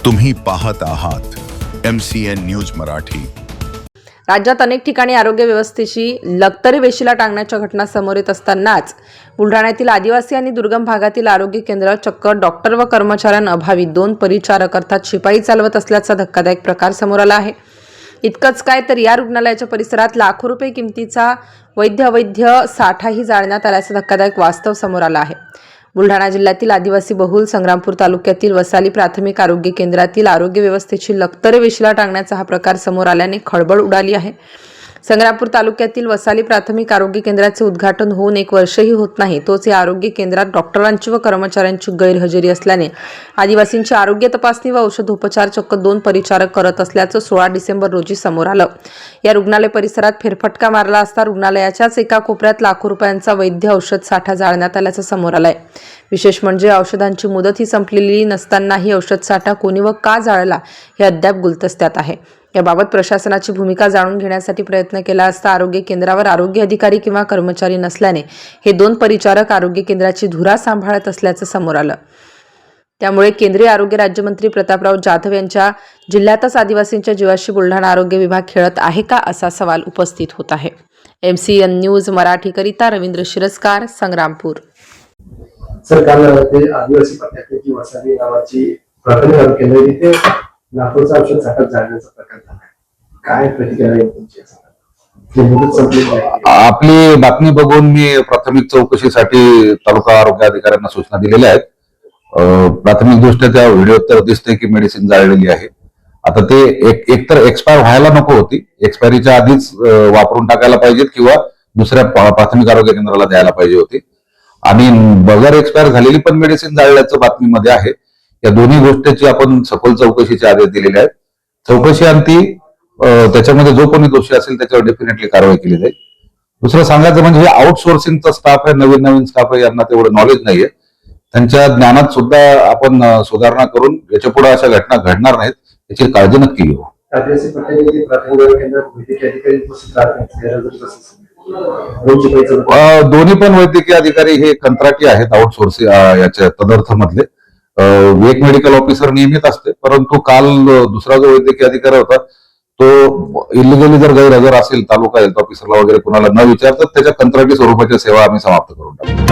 तुम्ही पाहत आहात MCN न्यूज मराठी। राज्यात अनेक ठिकाणी आरोग्य व्यवस्थेची लक्तरे वेशीला टांगण्याच्या घटना समोर येत असतानाच बुलढाण्यातील आदिवासी आणि दुर्गम भागातील आरोग्य केंद्र चक्क डॉक्टर व कर्मचाऱ्यांअभावी 2 परिचारक अर्थात शिपाई चालवत असल्याचा धक्कादायक प्रकार समोर आला आहे। इतकंच काय तर या रुग्णालयाच्या परिसरात लाखो रुपये किमतीचा अवैध साठाही जाळण्यात आल्याचा धक्कादायक वास्तव समोर आला आहे। बुलढाणा जिल्ह्यातील आदिवासी बहुल संग्रामपूर तालुक्यातील वसाली प्राथमिक आरोग्य केंद्रातील आरोग्य व्यवस्थेची लक्तरे वेशीला टांगण्याचा हा प्रकार समोर आल्याने खळबळ उडाली आहे। संग्रामपूर तालुक्यातील वसाली प्राथमिक आरोग्य केंद्राचे उद्घाटन होऊन 1 वर्षही होत नाही, तोच या आरोग्य केंद्रात डॉक्टरांची व कर्मचाऱ्यांची गैरहजेरी असल्याने आदिवासींची आरोग्य तपासणी व औषधोपचार चक्क 2 परिचारक करत असल्याचं 16 डिसेंबर रोजी समोर आलं। या रुग्णालय परिसरात फेरफटका मारला असता रुग्णालयाच्याच एका कोपऱ्यात लाखो रुपयांचा वैद्य औषध साठा जाळण्यात आल्याचं समोर आलंय। विशेष म्हणजे औषधांची मुदत ही संपलेली नसतानाही औषध साठा कोणी व का जाळला हे अद्याप गुलदस्त्यात आहे। याबाबत प्रशासनाची भूमिका जाणून घेण्यासाठी प्रयत्न केला असता आरोग्य केंद्रावर आरोग्य अधिकारी किंवा कर्मचारी नसल्याने हे 2 परिचारक आरोग्य केंद्राची धुरा सांभाळत असल्याचं समोर आलं। त्यामुळे केंद्रीय आरोग्य राज्यमंत्री प्रतापराव जाधव यांच्या जिल्ह्यातच आदिवासींच्या जीवाशी बुलढाणा आरोग्य विभाग खेळत आहे का असा सवाल उपस्थित होत आहे। MCN न्यूज मराठी करिता रवींद्र शिरस्कार, संग्रामपूर। सरकारला आदिवासी पट्ट्यातली वसाली नावाची प्राथमिक आरोग्य केंद्र तिथे लाखोचा औषध साठा जाळण्याचा प्रकार झाला। काय प्रतिक्रिया आहे तुमची? आपली बातमी बघून मी प्राथमिक चौकशीसाठी तालुका आरोग्य अधिकाऱ्यांना सूचना दिलेल्या आहेत। प्राथमिक दृष्ट्या त्या व्हिडिओत तर दिसतंय की मेडिसिन जाळलेली आहे। आता ते एकतर एक्सपायर व्हायला नको होती, एक्सपायरीच्या आधीच वापरून टाकायला पाहिजेत किंवा दुसऱ्या प्राथमिक आरोग्य केंद्राला द्यायला पाहिजे होती। आणि बगर एक्सपायर झालेली पण मेडिसिन जाळल्याचं बातमीमध्ये आहे। या दोन्ही गोष्टीची आपण सखोल चौकशीचे आदेश दिलेले आहेत। चौकशी अंती त्याच्यामध्ये जो कोणी दोषी असेल त्याच्यावर डेफिनेटली कारवाई केली जाईल। दुसरं सांगायचं म्हणजे आउटसोर्सिंगचा स्टाफ आहे, नवीन स्टाफ आहे, यांना तेवढं नॉलेज नाहीये। त्यांच्या ज्ञानात सुद्धा आपण सुधारणा करून याच्या पुढे अशा घटना घडणार नाहीत याची काळजी नक्की घेऊ। दोन्ही पण वैद्यकीय अधिकारी हे कंत्राटी आहेत, आउटसोर्सिंग याच्या तदर्थ मधले। एक मेडिकल ऑफिसर नियमित असते, परंतु काल दुसरा जो वैद्यकीय अधिकारी होता तो इलिगली जर गैरहजर असेल तालुका हेल्थ ऑफिसरला वगैरे कुणाला न विचारता त्याच्या कंत्राटी स्वरूपाच्या सेवा आम्ही समाप्त करून टाकू।